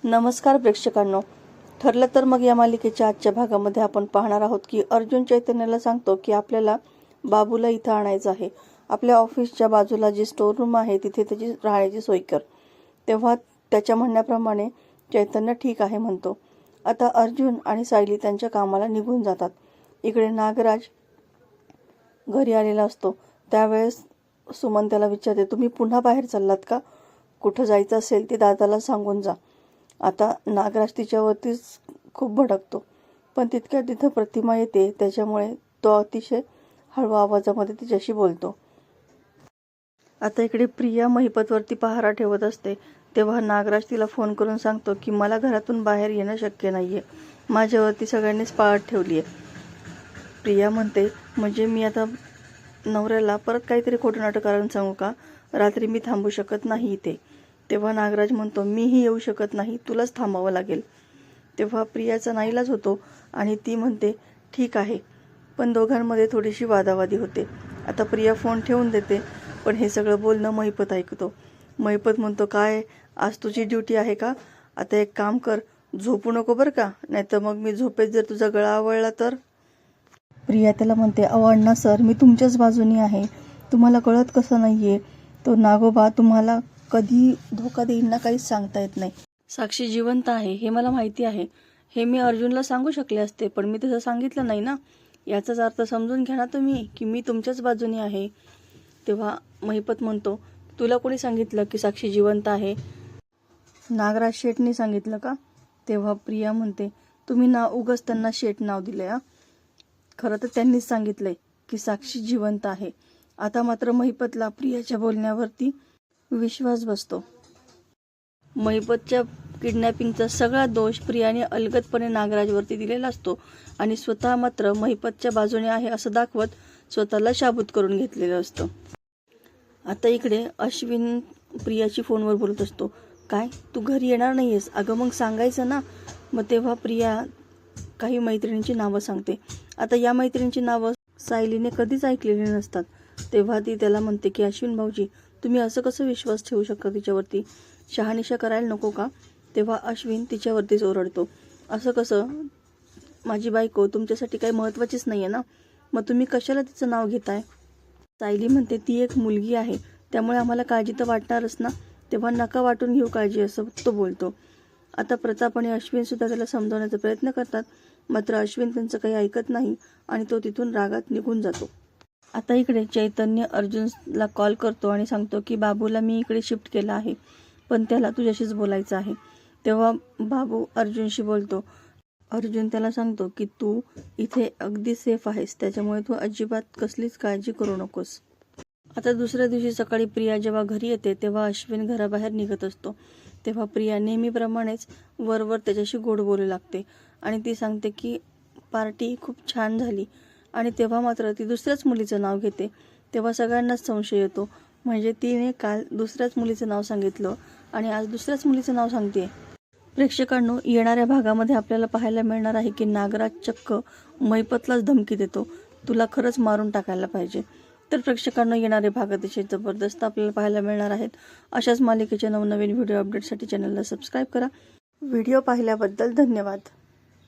नमस्कार प्रेक्षकांनो, ठरलं तर मग या मालिकेच्या आजच्या भागामध्ये आपण पाहणार आहोत की अर्जुन चैतन्याला सांगतो की आपल्याला बाबूला इथं आणायचं आहे. आपल्या ऑफिसच्या बाजूला जी स्टोर रूम आहे तिथे त्याची राहण्याची सोय कर. तेव्हा त्याच्या म्हणण्याप्रमाणे चैतन्य ठीक आहे म्हणतो. आता अर्जुन आणि सायली त्यांच्या कामाला निघून जातात. इकडे नागराज घरी आलेला असतो. त्यावेळेस सुमन त्याला विचारते, तुम्ही पुन्हा बाहेर चाललात का? कुठं जायचं असेल ते दादाला सांगून जा. आता नागराज तिच्यावरतीच खूप भडकतो, पण तितक्यात तिथं प्रतिमा येते. त्याच्यामुळे तो अतिशय हळव्या आवाजामध्ये तिच्याशी बोलतो. आता इकडे प्रिया महिपतवरती पहारा ठेवत असते. तेव्हा नागराज तिला फोन करून सांगतो की मला घरातून बाहेर येणं शक्य नाहीये, माझ्यावरती सगळ्यांनीच पाळत ठेवली आहे. प्रिया म्हणते, म्हणजे मी आता नवऱ्याला परत काहीतरी खोटं नाटक कारण सांगू का? रात्री मी थांबू शकत नाही इथे. तेव्हा नागराज म्हणतो, मीही येऊ शकत नाही, तुलाच थांबावं लागेल. तेव्हा प्रियाचा नाईलाज होतो आणि ती म्हणते ठीक आहे, पण दोघांमध्ये थोडीशी वादावादी होते. आता प्रिया फोन ठेवून देते, पण हे सगळं बोलणं महिपत ऐकतो. महिपत म्हणतो, काय आज तुझी ड्युटी आहे का? आता एक काम कर, झोपू नको बरं का, नाहीतर मग मी झोपेत जर तुझा गळा आवळला तर. प्रिया त्याला म्हणते, अहो अण्णा सर, मी तुमच्याच बाजूनी आहे, तुम्हाला कळत कसं नाहीये? तो नागोबा तुम्हाला कधी धोका देईल ना, काहीच सांगता येत नाही. साक्षी जिवंत आहे हे मला माहिती आहे. हे मी अर्जुनला सांगू शकले असते, पण मी तसं सांगितलं नाही ना. याचाच अर्थ समजून घ्या ना तुम्ही की मी तुमच्याच बाजूने आहे. तेव्हा महिपत म्हणतो, तुला कोणी सांगितलं की साक्षी जिवंत आहे? नागराज शेठनी सांगितलं का? तेव्हा प्रिया म्हणते, तुम्ही ना उगाच त्यांना शेठ नाव दिले. खरं तर त्यांनीच सांगितलंय की साक्षी जिवंत आहे. आता मात्र महिपतला प्रियाच्या बोलण्यावरती विश्वास बसतो. महिपतच्या किडनॅपिंगचा सगळा दोष प्रियाने अलगदपणे नागराजवरती दिलेला असतो आणि स्वतः मात्र महिपतच्या बाजूने आहे असं दाखवत स्वतःला शाबूत करून घेतलेलं असतं. आता इकडे अश्विन प्रियाची फोनवर बोलत असतो, काय तू घरी येणार नाहीयेस? अगं मग सांगायचं ना. मग तेव्हा प्रिया काही मैत्रिणींची नावं सांगते. आता या मैत्रिणींची नावं सायलीने कधीच ऐकलेली नसतात. तेव्हा ती त्याला म्हणते की अश्विन भाऊजी, तुम्ही असं कसं विश्वास ठेवू शकता तिच्यावरती? शहानिशा करायला नको का? तेव्हा अश्विन तिच्यावरतीच ओरडतो, असं कसं? माझी बायको तुमच्यासाठी काही महत्त्वाचीच नाही आहे ना, मग तुम्ही कशाला तिचं नाव घेताय? सायली म्हणते, ती एक मुलगी आहे, त्यामुळे आम्हाला काळजी तर वाटणारच ना. तेव्हा नका वाटून घेऊ काळजी, असं तो बोलतो. आता प्रताप आणि अश्विन सुद्धा त्याला समजवण्याचा प्रयत्न करतात, मात्र अश्विन त्यांचं काही ऐकत नाही आणि तो तिथून रागात निघून जातो. आता इकडे चैतन्य अर्जुनला कॉल करतो आणि सांगतो की बाबूला मी इकडे शिफ्ट केलं आहे, पण त्याला तुझ्याशीच बोलायचं आहे. तेव्हा बाबू अर्जुनशी बोलतो. अर्जुन त्याला सांगतो की तू इथे अगदी सेफ आहेस, त्याच्यामुळे तू अजिबात कसलीच काळजी करू नकोस. आता दुसऱ्या दिवशी सकाळी प्रिया जेव्हा घरी येते तेव्हा अश्विन घराबाहेर निघत असतो. तेव्हा प्रिया नेहमीप्रमाणेच वरवर त्याच्याशी गोड बोलू लागते आणि ती सांगते की पार्टी खूप छान झाली. आणि तेव्हा मात्र ती दुसऱ्याच मुलीचं नाव घेते. तेव्हा सगळ्यांनाच संशय येतो, म्हणजे तिने काल दुसऱ्याच मुलीचं नाव सांगितलं आणि आज दुसऱ्याच मुलीचं नाव सांगते. प्रेक्षकांनो, येणाऱ्या भागामध्ये आपल्याला पाहायला मिळणार आहे की नागराज चक्क महिपतलाच धमकी देतो, तुला खरंच मारून टाकायला पाहिजे. तर प्रेक्षकांनो, येणारे भाग अतिशय जबरदस्त आपल्याला पाहायला मिळणार आहेत. अशाच मालिकेच्या नवनवीन व्हिडिओ अपडेटसाठी चॅनलला सबस्क्राईब करा. व्हिडिओ पाहिल्याबद्दल धन्यवाद.